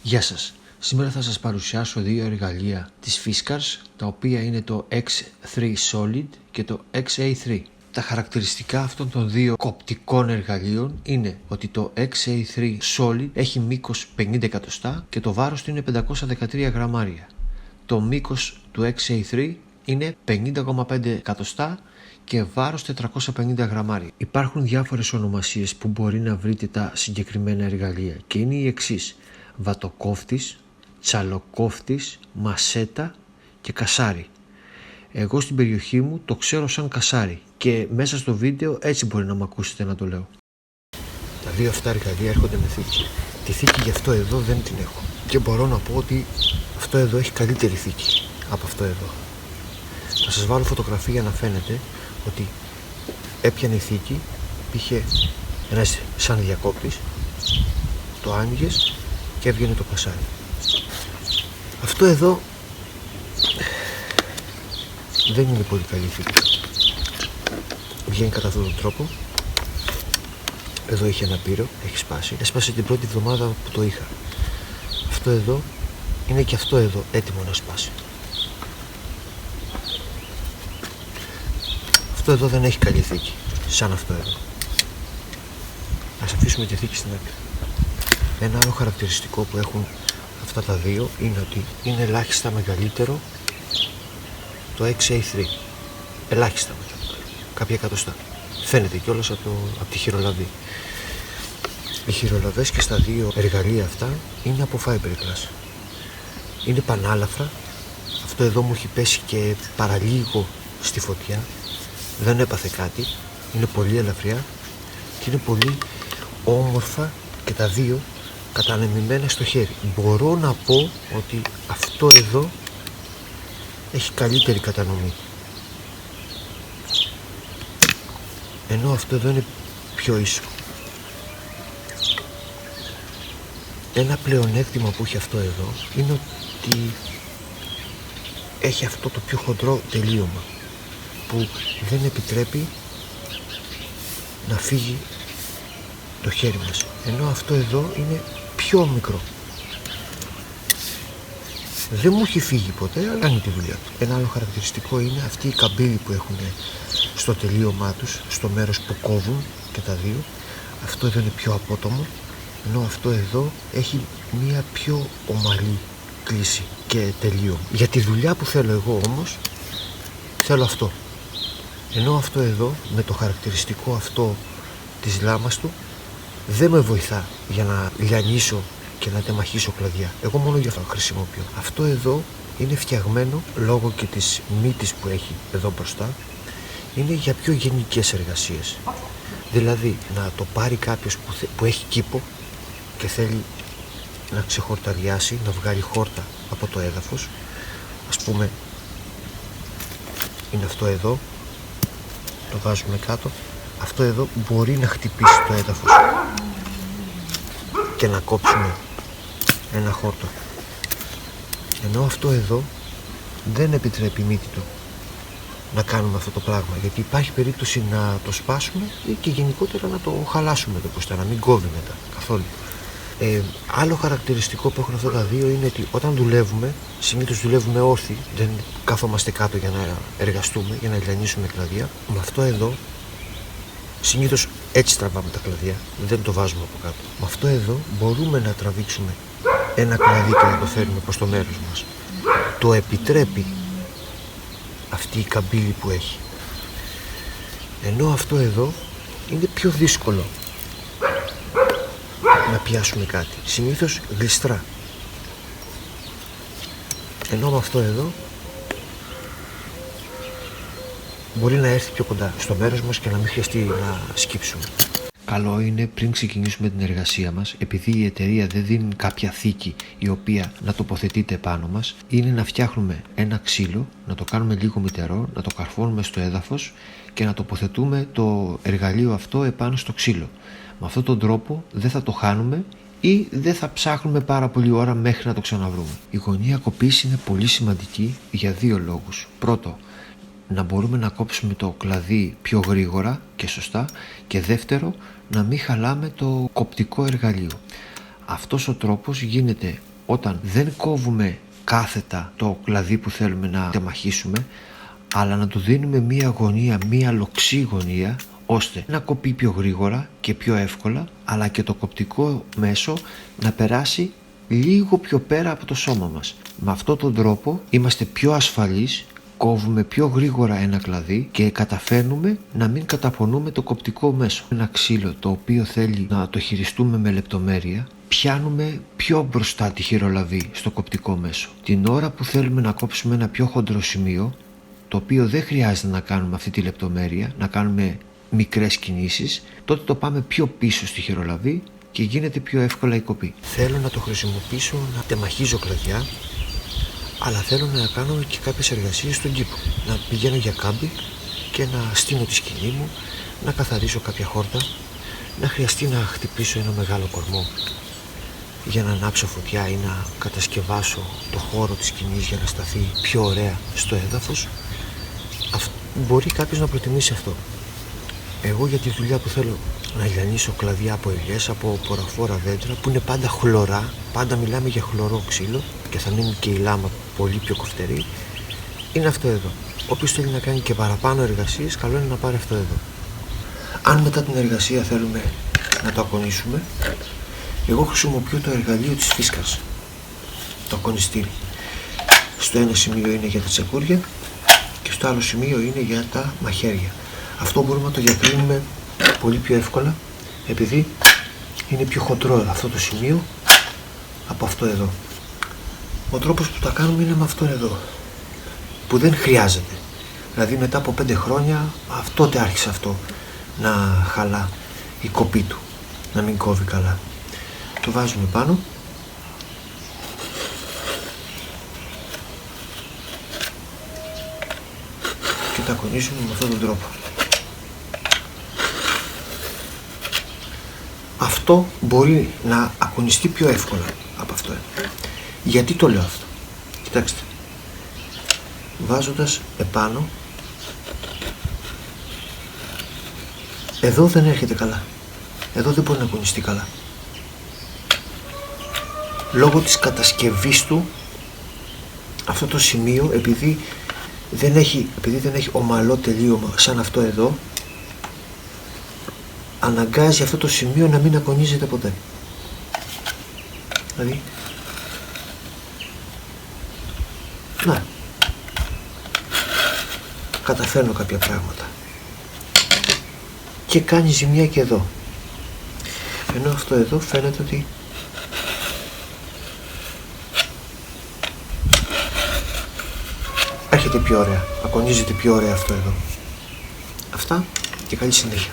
Γεια σας. Σήμερα θα σας παρουσιάσω δύο εργαλεία της Fiskars, τα οποία είναι το X3 Solid και το XA3. Τα χαρακτηριστικά αυτών των δύο κοπτικών εργαλείων είναι ότι το XA3 Solid έχει μήκος 50 εκατοστά και το βάρος του είναι 513 γραμμάρια. Το μήκος του XA3 είναι 50,5 εκατοστά και βάρος 450 γραμμάρια. Υπάρχουν διάφορες ονομασίες που μπορεί να βρείτε τα συγκεκριμένα εργαλεία και είναι οι εξής: βατοκόφτης, τσαλοκόφτης, μασέτα και κασάρι. Εγώ στην περιοχή μου το ξέρω σαν κασάρι και μέσα στο βίντεο έτσι μπορεί να μ' ακούσετε να το λέω. Τα δύο αυτά εργαλεία έρχονται με θήκη. Τη θήκη γι' αυτό εδώ δεν την έχω και μπορώ να πω ότι αυτό εδώ έχει καλύτερη θήκη από αυτό εδώ. Θα σας βάλω φωτογραφία για να φαίνεται ότι έπιανε η θήκη, είχε ένας σαν διακόπτης, το άνοιγες και έβγαινε το κασάρι. Αυτό εδώ δεν είναι πολύ καλή θήκη. Βγαίνει κατά αυτόν τον τρόπο. Εδώ είχε ένα πύρο, έχει σπάσει. Έσπασε την πρώτη εβδομάδα που το είχα. Αυτό εδώ είναι και αυτό εδώ έτοιμο να σπάσει. Αυτό εδώ δεν έχει καλή θήκη, σαν αυτό εδώ. Ας αφήσουμε τη θήκη στην άκρη. Ένα άλλο χαρακτηριστικό που έχουν αυτά τα δύο είναι ότι είναι ελάχιστα μεγαλύτερο το XA3. Ελάχιστα μεγαλύτερο, κάποια εκατοστά. Φαίνεται κιόλας από τη χειρολαβή. Οι χειρολαβές και στα δύο εργαλεία αυτά είναι από fiberglass. Είναι πανάλαφρα. Αυτό εδώ μου έχει πέσει και παραλίγο στη φωτιά. Δεν έπαθε κάτι. Είναι πολύ ελαφριά και είναι πολύ όμορφα και τα δύο κατανεμημένα στο χέρι. Μπορώ να πω ότι αυτό εδώ έχει καλύτερη κατανομή, ενώ αυτό εδώ είναι πιο ίσο. Ένα πλεονέκτημα που έχει αυτό εδώ είναι ότι έχει αυτό το πιο χοντρό τελείωμα που δεν επιτρέπει να φύγει το χέρι μας, ενώ αυτό εδώ είναι πιο μικρό. Δεν μου έχει φύγει ποτέ, αλλά κάνει τη δουλειά του. Ένα άλλο χαρακτηριστικό είναι αυτοί οι καμπύλοι που έχουν στο τελείωμά τους, στο μέρος που κόβουν και τα δύο. Αυτό εδώ είναι πιο απότομο, ενώ αυτό εδώ έχει μία πιο ομαλή κλίση και τελείωμα. Για τη δουλειά που θέλω εγώ όμως, θέλω αυτό. Ενώ αυτό εδώ, με το χαρακτηριστικό αυτό της λάμας του, δεν με βοηθά για να λιανίσω και να τεμαχίσω κλαδιά. Εγώ μόνο για αυτό χρησιμοποιώ. Αυτό εδώ είναι φτιαγμένο λόγω και της μύτης που έχει εδώ μπροστά. Είναι για πιο γενικές εργασίες. Δηλαδή να το πάρει κάποιος που έχει κήπο και θέλει να ξεχορταριάσει, να βγάλει χόρτα από το έδαφος. Ας πούμε είναι αυτό εδώ. Το βάζουμε κάτω. Αυτό εδώ μπορεί να χτυπήσει το έδαφος και να κόψουμε ένα χόρτο, ενώ αυτό εδώ δεν επιτρέπει η μύτη του να κάνουμε αυτό το πράγμα, γιατί υπάρχει περίπτωση να το σπάσουμε ή και γενικότερα να το χαλάσουμε το κοστά, να μην κόβει μετά καθόλου. Άλλο χαρακτηριστικό που έχουν αυτά τα δύο είναι ότι όταν δουλεύουμε, συνήθως δουλεύουμε όρθιοι, δεν καθόμαστε κάτω για να εργαστούμε, για να λιανίσουμε κλαδιά. Με αυτό εδώ συνήθως έτσι τραβάμε τα κλαδιά, δεν το βάζουμε από κάτω. Με αυτό εδώ μπορούμε να τραβήξουμε ένα κλαδί και να το φέρουμε προς το μέρος μας. Το επιτρέπει αυτή η καμπύλη που έχει. Ενώ αυτό εδώ είναι πιο δύσκολο να πιάσουμε κάτι. Συνήθως γλιστρά. Ενώ με αυτό εδώ μπορεί να έρθει πιο κοντά στο μέρος μας και να μην χρειαστεί να σκύψουμε. Καλό είναι πριν ξεκινήσουμε την εργασία μας, επειδή η εταιρεία δεν δίνει κάποια θήκη η οποία να τοποθετείται πάνω μας, είναι να φτιάχνουμε ένα ξύλο, να το κάνουμε λίγο μυτερό, να το καρφώνουμε στο έδαφος και να τοποθετούμε το εργαλείο αυτό επάνω στο ξύλο. Με αυτόν τον τρόπο δεν θα το χάνουμε ή δεν θα ψάχνουμε πάρα πολλή ώρα μέχρι να το ξαναβρούμε. Η γωνία κοπής είναι πολύ σημαντική για δύο λόγους. Πρώτο, να μπορούμε να κόψουμε το κλαδί πιο γρήγορα και σωστά, και δεύτερο, να μην χαλάμε το κοπτικό εργαλείο. Αυτός ο τρόπος γίνεται όταν δεν κόβουμε κάθετα το κλαδί που θέλουμε να τεμαχίσουμε, αλλά να του δίνουμε μία γωνία, μία λοξή γωνία, ώστε να κοπεί πιο γρήγορα και πιο εύκολα, αλλά και το κοπτικό μέσο να περάσει λίγο πιο πέρα από το σώμα μας. Με αυτόν τον τρόπο είμαστε πιο ασφαλείς, κόβουμε πιο γρήγορα ένα κλαδί και καταφέρνουμε να μην καταπονούμε το κοπτικό μέσο. Ένα ξύλο το οποίο θέλει να το χειριστούμε με λεπτομέρεια, πιάνουμε πιο μπροστά τη χειρολαβή στο κοπτικό μέσο. Την ώρα που θέλουμε να κόψουμε ένα πιο χοντρό σημείο, το οποίο δεν χρειάζεται να κάνουμε αυτή τη λεπτομέρεια, να κάνουμε μικρές κινήσεις, τότε το πάμε πιο πίσω στη χειρολαβή και γίνεται πιο εύκολα η κοπή. Θέλω να το χρησιμοποιήσω να τεμαχίζω κλαδιά, αλλά θέλω να κάνω και κάποιες εργασίες στον κήπο. Να πηγαίνω για κάμπινγκ και να στείνω τη σκηνή μου, να καθαρίσω κάποια χόρτα, να χρειαστεί να χτυπήσω ένα μεγάλο κορμό για να ανάψω φωτιά ή να κατασκευάσω το χώρο της σκηνής για να σταθεί πιο ωραία στο έδαφος. Μπορεί κάποιος να προτιμήσει αυτό. Εγώ για τη δουλειά που θέλω να λιανίσω κλαδιά από ελιές, από ποραφόρα δέντρα που είναι πάντα χλωρά, πάντα μιλάμε για χλωρό ξύλο και θα μείνει και η λάμα πολύ πιο κοφτερή, είναι αυτό εδώ. Όποιος θέλει να κάνει και παραπάνω εργασίες, καλό είναι να πάρει αυτό εδώ. Αν μετά την εργασία θέλουμε να το ακονίσουμε, εγώ χρησιμοποιώ το εργαλείο της φίσκας, το ακονιστήρι. Στο ένα σημείο είναι για τα τσεκούρια και στο άλλο σημείο είναι για τα μαχαίρια. Αυτό μπορούμε να το διακρίνουμε πολύ πιο εύκολα, επειδή είναι πιο χοντρό αυτό το σημείο από αυτό εδώ. Ο τρόπος που τα κάνουμε είναι με αυτό εδώ, που δεν χρειάζεται. Δηλαδή μετά από 5 χρόνια τότε άρχισε αυτό να χαλά η κοπή του, να μην κόβει καλά. Το βάζουμε πάνω και τα ακονίζουμε με αυτόν τον τρόπο. Αυτό μπορεί να ακονιστεί πιο εύκολα από αυτό. Γιατί το λέω αυτό? Κοιτάξτε, βάζοντας επάνω, εδώ δεν έρχεται καλά. Εδώ δεν μπορεί να ακονιστεί καλά. Λόγω της κατασκευής του, αυτό το σημείο, επειδή δεν έχει ομαλό τελείωμα σαν αυτό εδώ, αναγκάζει αυτό το σημείο να μην ακονίζεται ποτέ. Δηλαδή, να, καταφέρνω κάποια πράγματα και κάνει ζημιά και εδώ, ενώ αυτό εδώ φαίνεται ότι έρχεται πιο ωραία, ακονίζεται πιο ωραία αυτό εδώ. Αυτά και καλή συνέχεια.